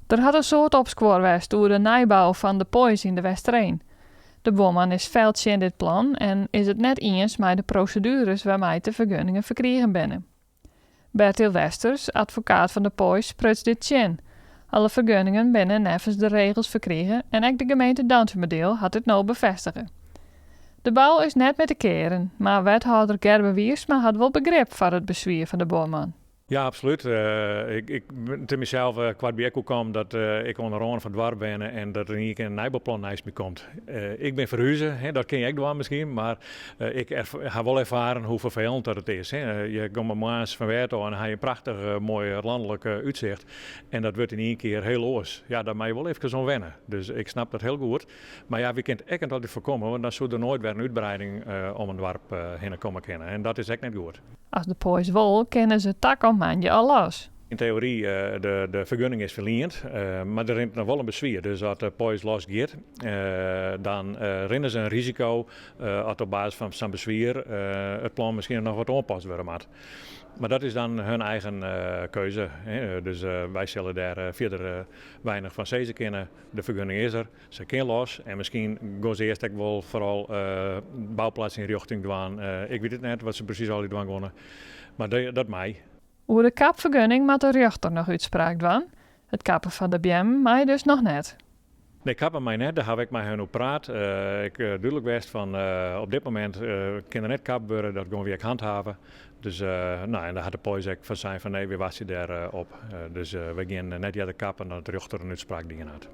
Er had een soort opspoor west door de nijbouw van de pois in de Westereen. De boorman is veld in dit plan en is het net eens met de procedures waarmee de vergunningen verkregen binnen. Bertil Westers, advocaat van de pois, sprutst dit tjen. Alle vergunningen binnen nevens de regels verkregen en ook de gemeente Dansemerdeel had het nou bevestigen. De bouw is net met de keren, maar wethouder Gerben Wiersma had wel begrip voor het bezwier van de boorman. Ja, absoluut. Ik ten mezelf kwart bij ook kwam dat ik onder van het dorp ben en dat er niet een nijbouwplan naast me komt. Ik ben verhuizen, dat ken je ook wel misschien, maar ik heb wel ervaren hoe vervelend dat het is. Je komt maar maas van Werto en dan heb je een prachtig mooi landelijk uitzicht en dat wordt in één keer heel oors. Ja, daar moet je wel even zo wennen. Dus ik snap dat heel goed. Maar ja, we kunnen het echt altijd voorkomen, want dan zou er nooit weer een uitbreiding om een dorp heen komen kennen. En dat is echt niet goed. Als de pois wil, kennen ze tak om maandje al los. In theorie, de vergunning is verleend, maar er rent nog wel een bezwier. Dus als de pois losgaat, dan rennen ze een risico als op basis van zo'n bezwier het plan misschien nog wat aangepast worden moet. Maar dat is dan hun eigen keuze. Dus wij zullen daar verder weinig van zeggen kunnen. De vergunning is er, ze kunnen los. En misschien gaan ze eerst ook wel vooral bouwplaatsen in richting doen. Ik weet het net wat ze precies al doen gaan. Maar dat mij. Over de kapvergunning moet de rechter nog uitspraak doen. Het kappen van de BM mij dus nog net. Nee, kappen mij net, daar heb ik met hen op praat. Ik duidelijk wist van op dit moment kan er net kappen worden, dat gaan we weer handhaven. Dus en daar had de pois ook van zijn van nee, we wassen daarop. Dus we gaan net de kappen en dat de rechter een uitspraak dingen had.